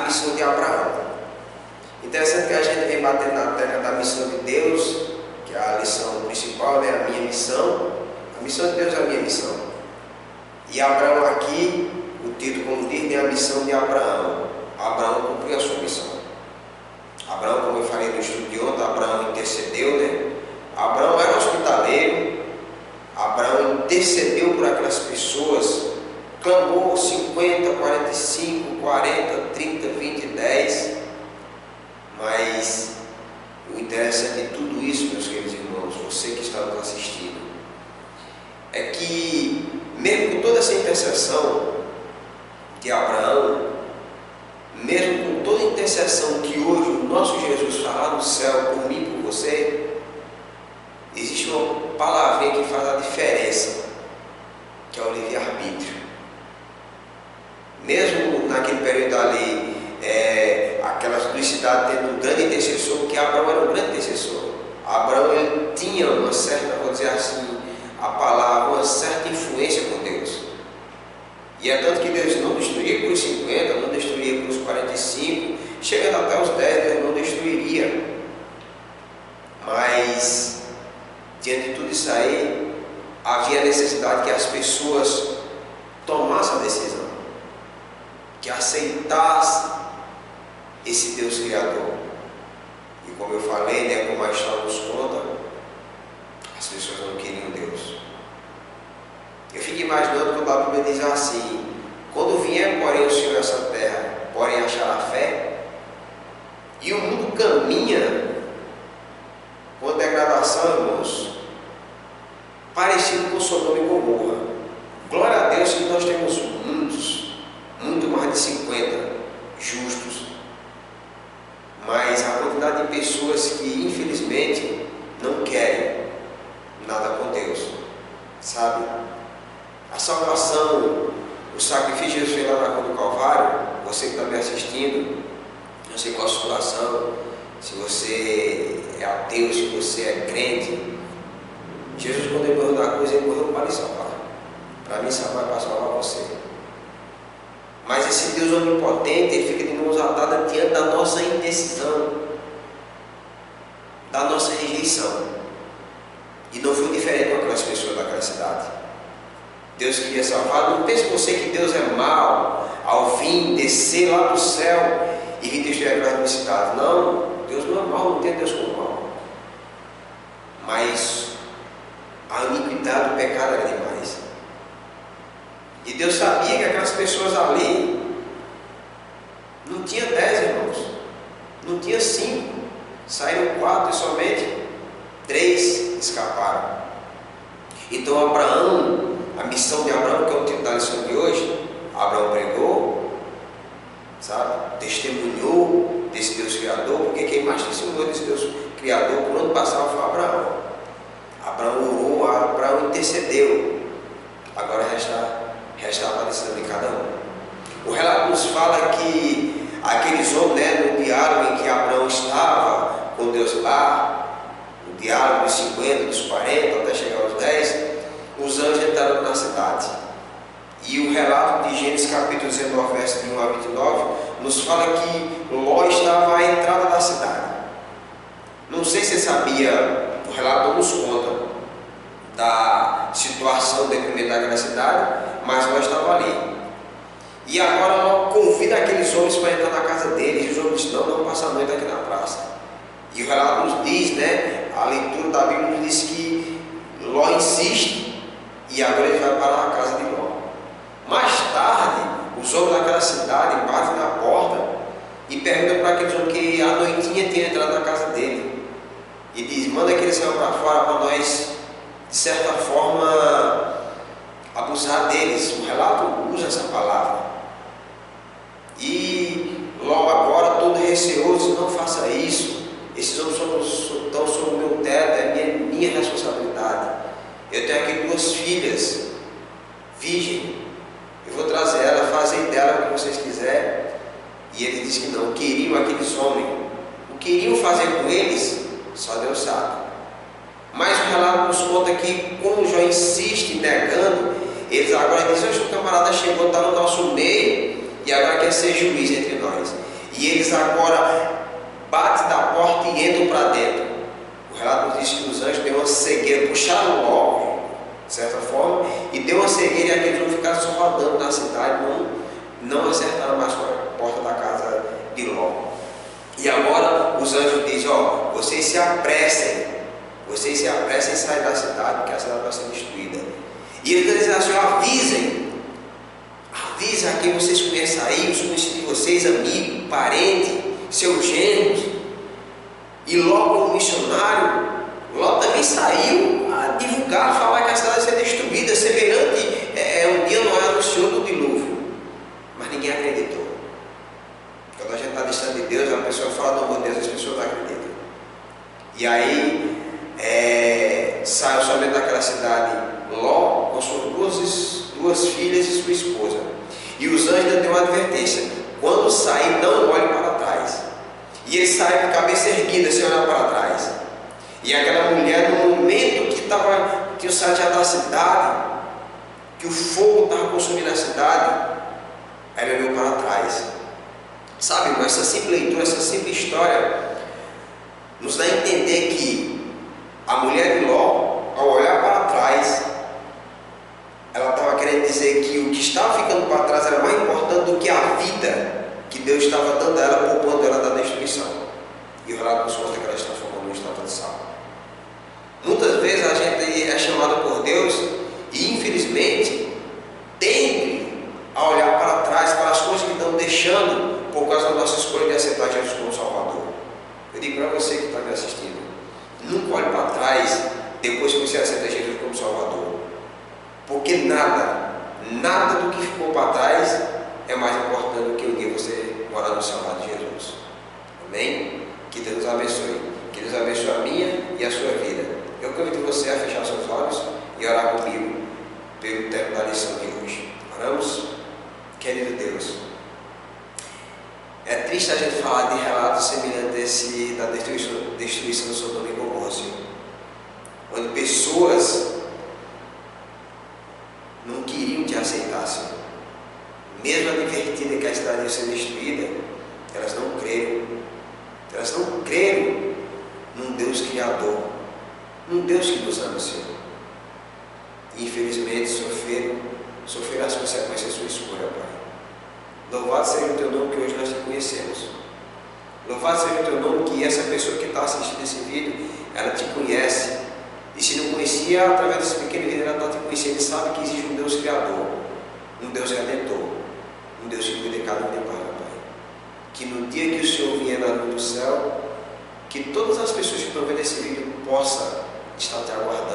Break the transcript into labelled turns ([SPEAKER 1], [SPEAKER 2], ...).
[SPEAKER 1] missão de Abraão. Interessante que a gente vem batendo na tecla da missão de Deus, que é a lição principal, né? A minha missão. A missão de Deus é a minha missão. E Abraão aqui, o título como diz, é a missão de Abraão. Abraão cumpriu a sua missão. Abraão, como eu falei no estudo de ontem, Abraão intercedeu, né? Abraão era hospitaleiro. Abraão intercedeu por aquelas pessoas, clamou 50, 45, 40, 30, 20, 10. Mas o interessante de tudo isso, meus queridos irmãos, você que está nos assistindo, é que mesmo com toda essa intercessão de Abraão, mesmo com toda a intercessão que hoje o nosso Jesus fará no céu por mim e por você, existe uma palavrinha que faz a diferença, que é o livre-arbítrio. Mesmo naquele período ali, aquelas duas cidades tendo um grande intercessor, porque Abraão era um grande intercessor. Abraão ele tinha uma certa, vou dizer assim, a palavra, uma certa influência com Deus. E é tanto que Deus não destruía por 50, não destruía por 45, chegando até os 10, Deus não destruiria. Mas, diante de tudo isso aí, havia necessidade que as pessoas tomassem a decisão, que aceitassem esse Deus Criador. E como eu falei, né, como a história nos conta, as pessoas não queriam Deus. Eu fico imaginando quando a Bíblia diz assim: quando vier, porém, o Senhor essa terra, porém achará fé, e o mundo caminha com a degradação, irmãos, parecido com Sodoma e Gomorra. Glória a Deus que nós temos muito mais de 50 justos, mas a quantidade de pessoas que infelizmente não querem nada com Deus, sabe? A salvação, o sacrifício de Jesus fez lá na cruz do Calvário. Você que está me assistindo, não sei qual a situação, se você é ateu, se você é crente, Jesus, quando ele morreu na cruz, ele morreu para lhe salvar, para me salvar, para salvar você. Mas esse Deus onipotente, ele fica de mãos atadas diante da nossa indecisão, da nossa rejeição. E não foi diferente com aquelas pessoas daquela cidade. Deus queria salvar. Não pense você que Deus é mau ao vir descer lá do céu e vir destruir aquela cidade. Não, Deus não é mau, não tem Deus como mau. Mas a iniquidade, o pecado era demais. E Deus sabia que aquelas pessoas ali não tinha 10 irmãos, não tinha 5, saíram 4 e somente 3 escaparam. Então Abraão, a missão de Abraão, que é o título da lição de hoje, Abraão pregou, sabe, testemunhou desse Deus Criador, porque quem mais testemunhou desse Deus Criador por onde passava foi Abraão. Abraão orou, Abraão intercedeu. Agora resta a decisão de cada um. O relato nos fala que aqueles homens, né, no diálogo em que Abraão estava com Deus lá, o diálogo dos 50, dos 40, até chegar aos 10, os anjos entraram na cidade. E o relato de Gênesis capítulo 19, verso de 1 a 29, nos fala que Ló estava à entrada da cidade. Não sei se você sabia, o relato não nos conta da situação deprimente daquela cidade, mas Ló estava ali. E agora Ló convida aqueles homens para entrar na casa deles. E os homens dizem: não passar a noite aqui na praça. E o relato nos diz, né, a leitura da Bíblia nos diz que Ló insiste, e agora ele vai para a casa de Ló. Mais tarde, os homens daquela cidade batem na porta e perguntam para aqueles homens que à noitinha tinha entrado na casa dele. E diz: manda que eles saiam para fora para nós, de certa forma, abusar deles. O relato usa essa palavra. E Ló agora, todo receoso, não faça isso. Esses homens estão sob o meu teto, é minha responsabilidade. Eu tenho aqui 2 filhas, virgem. Eu vou trazer ela, fazer dela o que vocês quiserem. E ele diz que não, queriam aqueles homens. O que iriam fazer com eles, só Deus sabe. Mas o relato nos conta que, como Jó insiste negando, eles agora dizem: o camarada chegou, está no nosso meio, e agora quer ser juiz entre nós. e eles agora batem da porta e entram para dentro. O relato nos diz que os anjos deu uma cegueira, puxaram Ló, de certa forma, e deu uma cegueira, e aqueles não ficaram só rodando na cidade, não acertaram mais com a porta da casa de Ló. E agora os anjos dizem: ó, vocês se apressem em sair da cidade, porque a cidade vai ser destruída. E eles dizem assim: avisem a quem vocês conhecem aí, os conhecidos de vocês, amigo, parente, seus genros. E Ló, como missionário, Ló também saiu a divulgar, a falar que a cidade ia ser destruída, semelhante um dia Noé anunciou do dilúvio. Mas ninguém acreditou. Quando a gente está distante de Deus, a pessoa fala do amor de Deus, as pessoas não acreditam. E aí saiu somente daquela cidade Ló com suas duas filhas e sua esposa. E os anjos deu uma advertência: quando sair, não olhe para trás. E ele saiu de cabeça erguida, sem olhar para trás. E aquela mulher, no momento que tinha saído já da cidade, que o fogo estava consumindo a cidade, ela olhou para trás. Sabe, irmão, essa simples leitura, essa simples história nos dá a entender que a mulher de Ló, ao olhar para trás, ela estava querendo dizer que o que estava ficando para trás era mais importante do que a vida que Deus estava dando a ela, poupando ela da destruição. E o relato nos conta que ela se transformou numa estátua de sal. Muitas vezes a gente é chamado por Deus e, infelizmente, tende a olhar para trás, para as coisas que estão deixando por causa da nossa escolha de aceitar Jesus como Salvador. Eu digo para você que está me assistindo: nunca olhe para trás depois que você aceita Jesus como Salvador, porque nada do que ficou para trás é mais importante do que o dia você morar no céu de Jesus. Amém? Que Deus nos abençoe. Que Deus abençoe a minha e a sua vida. Eu convido você a fechar seus olhos e orar comigo pelo tempo da lição de hoje. Oramos? Querido Deus, é triste a gente falar de relatos semelhantes da destruição do Sodoma e Gomorra, onde pessoas não queriam te aceitar, Senhor. Mesmo advertida que a cidade ia ser destruída, elas não creram. Elas não creram num Deus Criador, num Deus que nos ama, Senhor. E infelizmente sofreram as consequências da sua escolha, Pai. Louvado seja o teu nome que hoje nós te conhecemos. Louvado seja o teu nome que essa pessoa que está assistindo esse vídeo, ela te conhece. E se não conhecia, através desse pequeno vídeo, ela está te conhecendo e sabe que existe um Deus Criador, um Deus Redentor, um Deus que cuida de cada um de nós, Pai. Que no dia que o Senhor vier na luz do céu, que todas as pessoas que estão vendo esse vídeo possam estar te aguardando.